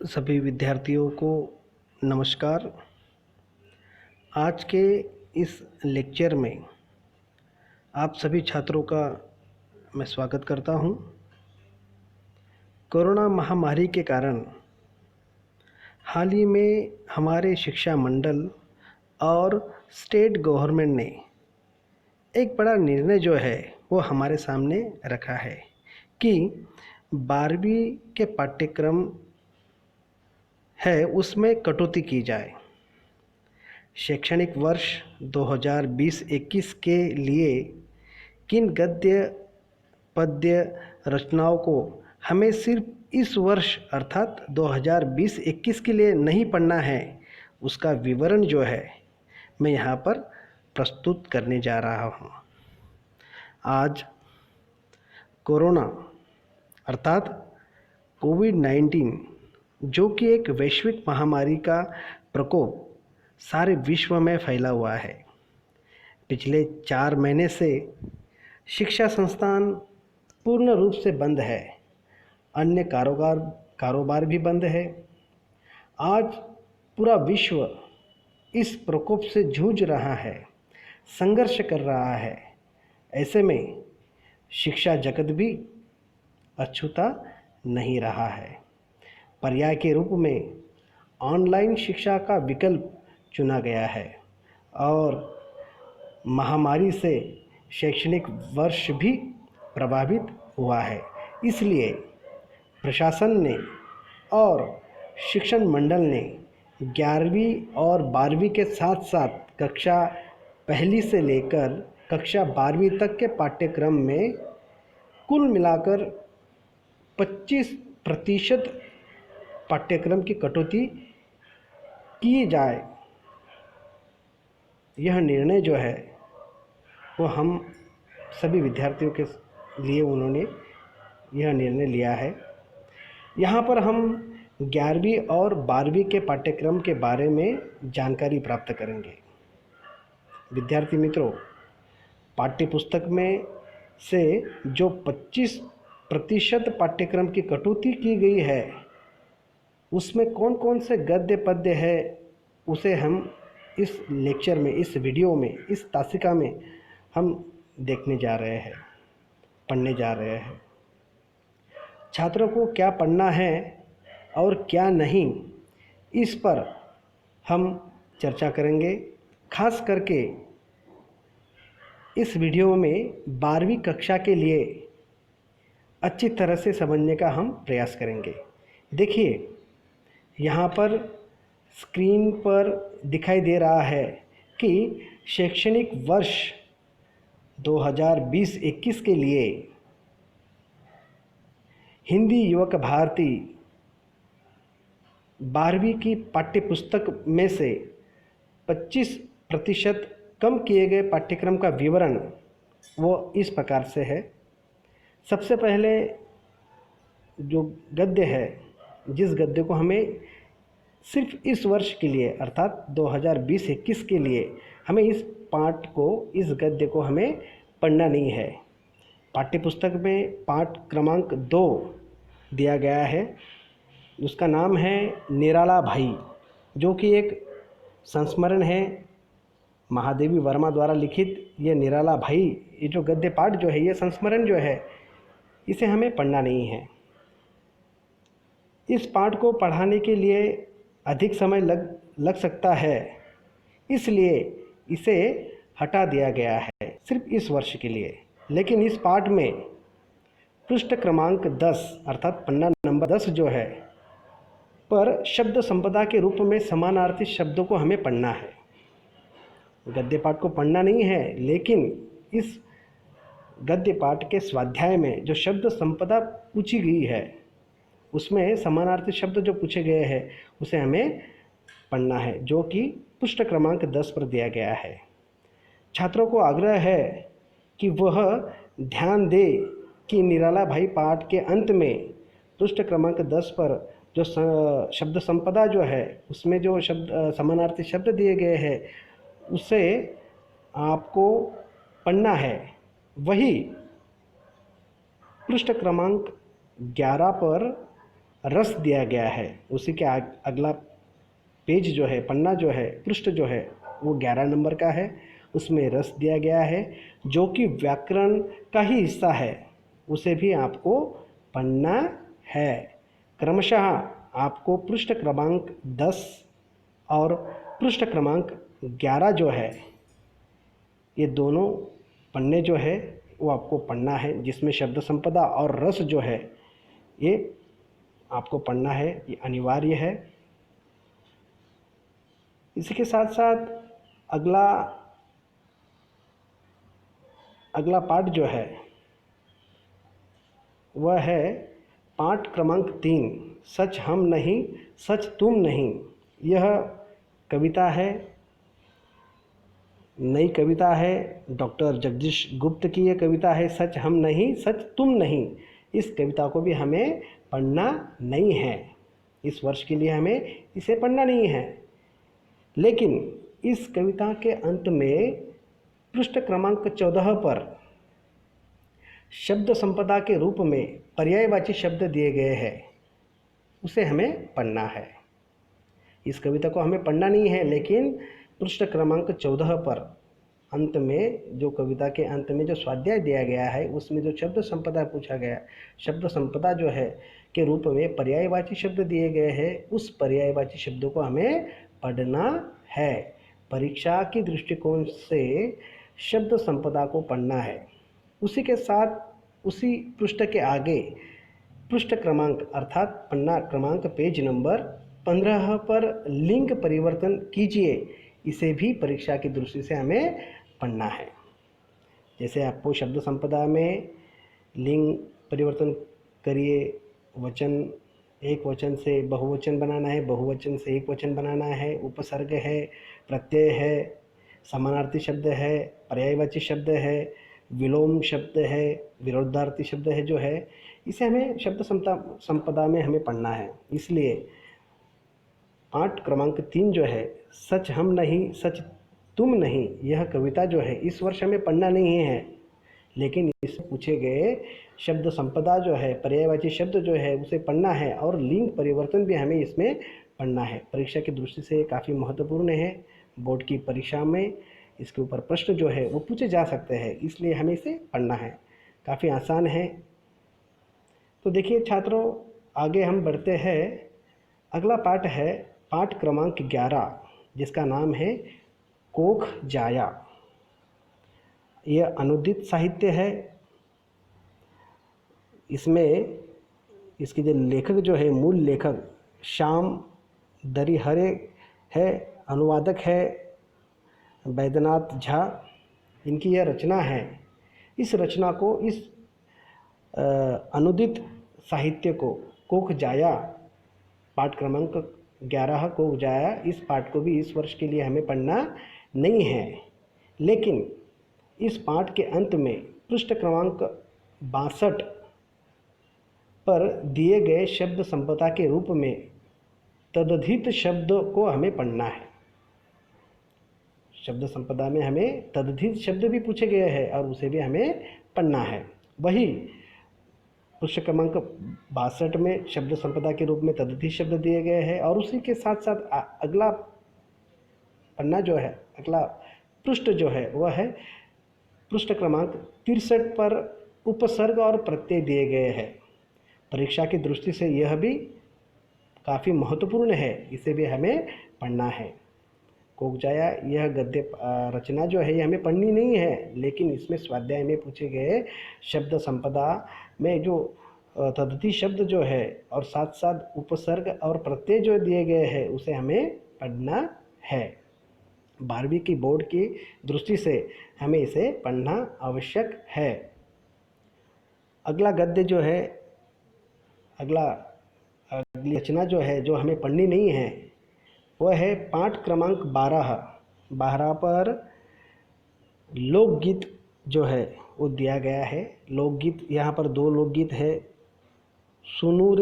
सभी विद्यार्थियों को नमस्कार। आज के इस लेक्चर में आप सभी छात्रों का मैं स्वागत करता हूं। कोरोना महामारी के कारण हाल ही में हमारे शिक्षा मंडल और स्टेट गवर्नमेंट ने एक बड़ा निर्णय जो है वो हमारे सामने रखा है कि 12वीं के पाठ्यक्रम है उसमें कटौती की जाए। शैक्षणिक वर्ष 2020-21 के लिए किन गद्य पद्य रचनाओं को हमें सिर्फ इस वर्ष अर्थात 2020-21 के लिए नहीं पढ़ना है, उसका विवरण जो है मैं यहाँ पर प्रस्तुत करने जा रहा हूँ। आज कोरोना अर्थात कोविड-19 जो कि एक वैश्विक महामारी का प्रकोप सारे विश्व में फैला हुआ है। पिछले 4 महीने से शिक्षा संस्थान पूर्ण रूप से बंद है, अन्य कारोबार भी बंद है। आज पूरा विश्व इस प्रकोप से जूझ रहा है, संघर्ष कर रहा है। ऐसे में शिक्षा जगत भी अछूता नहीं रहा है। पर्याय के रूप में ऑनलाइन शिक्षा का विकल्प चुना गया है और महामारी से शैक्षणिक वर्ष भी प्रभावित हुआ है। इसलिए प्रशासन ने और शिक्षण मंडल ने 11वीं और 12वीं के साथ साथ कक्षा पहली से लेकर कक्षा 12वीं तक के पाठ्यक्रम में कुल मिलाकर 25% पाठ्यक्रम की कटौती की जाए। यह निर्णय जो है वो हम सभी विद्यार्थियों के लिए उन्होंने यह निर्णय लिया है। यहाँ पर हम 11वीं और 12वीं के पाठ्यक्रम के बारे में जानकारी प्राप्त करेंगे। विद्यार्थी मित्रों, पाठ्यपुस्तक में से जो 25% पाठ्यक्रम की कटौती की गई है उसमें कौन कौन से गद्य पद्य है उसे हम इस लेक्चर में, इस वीडियो में, इस तासिका में हम देखने जा रहे हैं, पढ़ने जा रहे हैं। छात्रों को क्या पढ़ना है और क्या नहीं, इस पर हम चर्चा करेंगे। खास करके इस वीडियो में 12वीं कक्षा के लिए अच्छी तरह से समझने का हम प्रयास करेंगे। देखिए, यहाँ पर स्क्रीन पर दिखाई दे रहा है कि शैक्षणिक वर्ष 2020-21 के लिए हिंदी युवक भारती 12वीं की पाठ्यपुस्तक में से 25% कम किए गए पाठ्यक्रम का विवरण वो इस प्रकार से है। सबसे पहले जो गद्य है, जिस गद्य को हमें सिर्फ इस वर्ष के लिए अर्थात 2020-21 के लिए हमें इस पाठ को, इस गद्य को हमें पढ़ना नहीं है। पाठ्यपुस्तक में पाठ क्रमांक 2 दिया गया है। उसका नाम है निराला भाई, जो कि एक संस्मरण है महादेवी वर्मा द्वारा लिखित। ये निराला भाई, ये जो गद्य पाठ जो है, ये संस्मरण जो है, इसे हमें पढ़ना नहीं है। इस पाठ को पढ़ाने के लिए अधिक समय लग सकता है, इसलिए इसे हटा दिया गया है सिर्फ इस वर्ष के लिए। लेकिन इस पाठ में पृष्ठ क्रमांक 10 अर्थात पन्ना नंबर 10 जो है पर शब्द संपदा के रूप में समानार्थी शब्दों को हमें पढ़ना है। गद्य पाठ को पढ़ना नहीं है, लेकिन इस गद्य पाठ के स्वाध्याय में जो शब्द संपदा पूछी गई है उसमें समानार्थी शब्द जो पूछे गए हैं उसे हमें पढ़ना है, जो कि पृष्ठ क्रमांक 10 पर दिया गया है। छात्रों को आग्रह है कि वह ध्यान दे कि निराला भाई पाठ के अंत में पृष्ठ क्रमांक 10 पर जो शब्द संपदा जो है उसमें जो शब्द समानार्थी शब्द दिए गए हैं उसे आपको पढ़ना है। वही पृष्ठ क्रमांक 11 पर रस दिया गया है। उसी के अगला पेज जो है, पन्ना जो है, पृष्ठ जो है वो 11 नंबर का है, उसमें रस दिया गया है जो कि व्याकरण का ही हिस्सा है, उसे भी आपको पढ़ना है। क्रमशः आपको पृष्ठ क्रमांक 10 और पृष्ठ क्रमांक 11 जो है, ये दोनों पन्ने जो है वो आपको पढ़ना है, जिसमें शब्द संपदा और रस जो है ये आपको पढ़ना है, ये अनिवार्य है। इसी के साथ साथ अगला पाठ जो है वह है पाठ क्रमांक 3, सच हम नहीं सच तुम नहीं। यह कविता है, नई कविता है, डॉक्टर जगदीश गुप्त की यह कविता है, सच हम नहीं सच तुम नहीं। इस कविता को भी हमें पढ़ना नहीं है, इस वर्ष के लिए हमें इसे पढ़ना नहीं है। लेकिन इस कविता के अंत में पृष्ठ क्रमांक 14 पर शब्द संपदा के रूप में पर्यायवाची शब्द दिए गए हैं, उसे हमें पढ़ना है। इस कविता को हमें पढ़ना नहीं है, लेकिन पृष्ठ क्रमांक 14 पर अंत में, जो कविता के अंत में जो स्वाध्याय दिया गया है, उसमें जो शब्द संपदा पूछा गया, शब्द संपदा जो है के रूप में पर्यायवाची शब्द दिए गए हैं, उस पर्यायवाची शब्दों को हमें पढ़ना है। परीक्षा की दृष्टिकोण से शब्द संपदा को पढ़ना है। उसी के साथ उसी पृष्ठ के आगे पृष्ठ क्रमांक अर्थात पन्ना क्रमांक पेज नंबर 15 पर लिंग परिवर्तन कीजिए, इसे भी परीक्षा की दृष्टि से हमें पढ़ना है। जैसे आपको शब्द संपदा में लिंग परिवर्तन करिए, वचन एक वचन से बहुवचन बनाना है, बहुवचन से एक वचन बनाना है, उपसर्ग है, प्रत्यय है, समानार्थी शब्द है, पर्यायवाची शब्द है, विलोम शब्द है, विरोधार्थी शब्द है जो है, इसे हमें शब्द संपदा में हमें पढ़ना है। इसलिए पाठ क्रमांक 3 जो है, सच हम नहीं सच तुम नहीं, यह कविता जो है इस वर्ष हमें पढ़ना नहीं है, लेकिन इससे पूछे गए शब्द संपदा जो है, पर्यायवाची शब्द जो है, उसे पढ़ना है और लिंग परिवर्तन भी हमें इसमें पढ़ना है। परीक्षा की दृष्टि से काफ़ी महत्वपूर्ण है। बोर्ड की परीक्षा में इसके ऊपर प्रश्न जो है वो पूछे जा सकते हैं, इसलिए हमें इसे पढ़ना है। काफ़ी आसान है। तो देखिए छात्रों, आगे हम बढ़ते हैं। अगला पाठ है पाठ क्रमांक 11, जिसका नाम है कोख जाया। यह अनुदित साहित्य है। इसमें इसके जो लेखक जो है, मूल लेखक श्याम दरिहरे है, अनुवादक है बैद्यनाथ झा। इनकी यह रचना है। इस रचना को, इस अनुदित साहित्य को, कोख जाया, पाठ क्रमांक 11 कोख जाया, इस पाठ को भी इस वर्ष के लिए हमें पढ़ना नहीं है। लेकिन इस पाठ के अंत में पृष्ठ क्रमांक 62 पर दिए गए शब्द संपदा के रूप में तदधित शब्द को हमें पढ़ना है। शब्द संपदा में हमें तदधित शब्द भी पूछे गए हैं और उसे भी हमें पढ़ना है। वही पृष्ठ क्रमांक 62 में शब्द संपदा के रूप में तदधित शब्द दिए गए हैं और उसी के साथ साथ अगला पन्ना जो है, अगला पृष्ठ जो है वह है पृष्ठ क्रमांक 63 पर उपसर्ग और प्रत्यय दिए गए हैं। परीक्षा की दृष्टि से यह भी काफ़ी महत्वपूर्ण है, इसे भी हमें पढ़ना है। कोख जाया, यह गद्य रचना जो है ये हमें पढ़नी नहीं है, लेकिन इसमें स्वाध्याय में पूछे गए शब्द संपदा में जो तदधित शब्द जो है और साथ साथ उपसर्ग और प्रत्यय जो दिए गए हैं उसे हमें पढ़ना है। 12वीं की बोर्ड की दृष्टि से हमें इसे पढ़ना आवश्यक है। अगला गद्य जो है, अगली रचना जो है जो हमें पढ़नी नहीं है वह है पाठ क्रमांक 12 पर लोकगीत जो है वो दिया गया है। लोकगीत, यहाँ पर 2 लोकगीत है, सुनू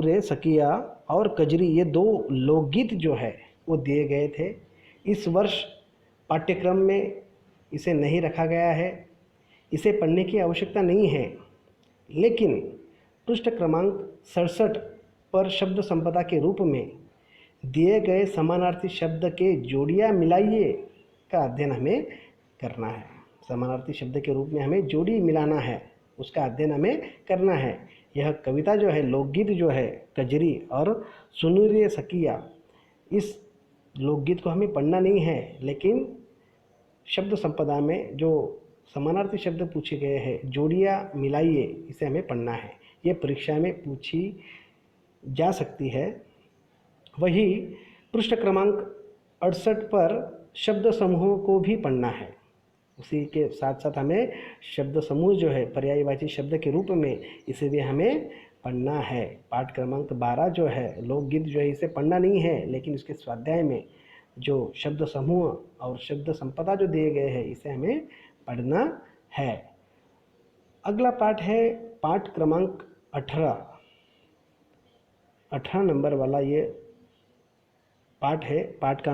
रे सकिया और कजरी। ये 2 लोकगीत जो है वो दिए गए थे। इस वर्ष पाठ्यक्रम में इसे नहीं रखा गया है, इसे पढ़ने की आवश्यकता नहीं है, लेकिन पृष्ठ क्रमांक 67 पर शब्द संपदा के रूप में दिए गए समानार्थी शब्द के जोड़ियाँ मिलाइए का अध्ययन हमें करना है। समानार्थी शब्द के रूप में हमें जोड़ी मिलाना है, उसका अध्ययन हमें करना है। यह कविता जो है, लोकगीत जो है, कजरी और सुनूरिय सकिया, इस लोकगीत को हमें पढ़ना नहीं है, लेकिन शब्द संपदा में जो समानार्थी शब्द पूछे गए हैं, जोड़ियाँ मिलाइए, इसे हमें पढ़ना है। ये परीक्षा में पूछी जा सकती है। वही पृष्ठ क्रमांक 68 पर शब्द समूहों को भी पढ़ना है। उसी के साथ साथ हमें शब्द समूह जो है पर्यायवाची शब्द के रूप में, इसे भी हमें पढ़ना है। पाठ क्रमांक 12 जो है लोकगीत जो है, इसे पढ़ना नहीं है, लेकिन इसके स्वाध्याय में जो शब्द समूह और शब्द संपदा जो दिए गए हैं, इसे हमें पढ़ना है। अगला पाठ है पाठ क्रमांक 18 नंबर वाला ये पाठ है। पाठ का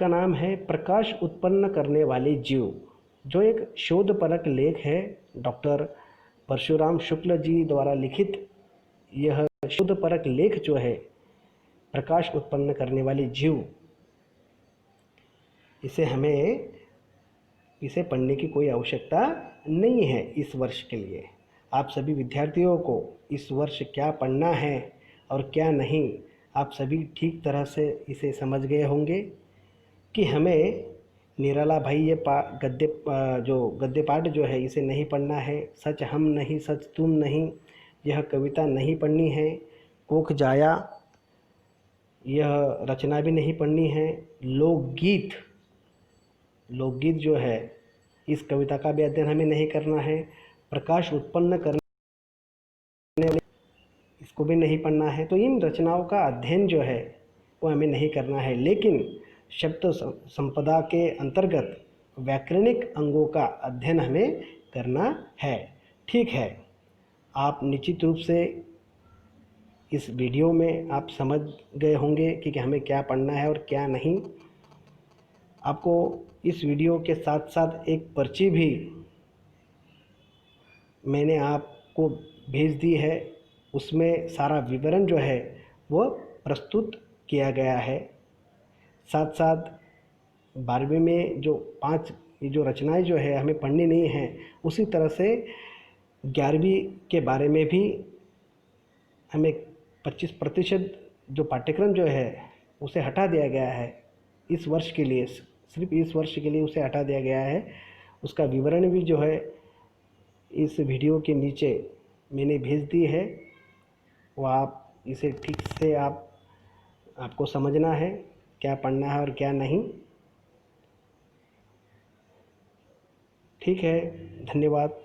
नाम है प्रकाश उत्पन्न करने वाले जीव, जो एक शोधपरक लेख है। डॉक्टर परशुराम शुक्ल जी द्वारा लिखित यह शोधपरक लेख जो है, प्रकाश उत्पन्न करने वाले जीव, इसे पढ़ने की कोई आवश्यकता नहीं है इस वर्ष के लिए। आप सभी विद्यार्थियों को इस वर्ष क्या पढ़ना है और क्या नहीं, आप सभी ठीक तरह से इसे समझ गए होंगे कि हमें निराला भाई ये गद्य पाठ जो है, इसे नहीं पढ़ना है। सच हम नहीं सच तुम नहीं, यह कविता नहीं पढ़नी है। कोख जाया, यह रचना भी नहीं पढ़नी है। लोकगीत जो है, इस कविता का भी अध्ययन हमें नहीं करना है। प्रकाश उत्पन्न करने वाले, इसको भी नहीं पढ़ना है। तो इन रचनाओं का अध्ययन जो है वो हमें नहीं करना है, लेकिन शब्द संपदा के अंतर्गत व्याकरणिक अंगों का अध्ययन हमें करना है। ठीक है, आप निश्चित रूप से इस वीडियो में आप समझ गए होंगे कि हमें क्या पढ़ना है और क्या नहीं। आपको इस वीडियो के साथ साथ एक पर्ची भी मैंने आपको भेज दी है। उसमें सारा विवरण जो है वो प्रस्तुत किया गया है। साथ साथ 12वीं में जो 5 जो रचनाएं जो है हमें पढ़नी नहीं है, उसी तरह से 11वीं के बारे में भी हमें 25% जो पाठ्यक्रम जो है उसे हटा दिया गया है। इस वर्ष के लिए, सिर्फ इस वर्ष के लिए उसे हटा दिया गया है। उसका विवरण भी जो है इस वीडियो के नीचे मैंने भेज दी है। वो आप इसे ठीक से आपको समझना है क्या पढ़ना है और क्या नहीं। ठीक है, धन्यवाद।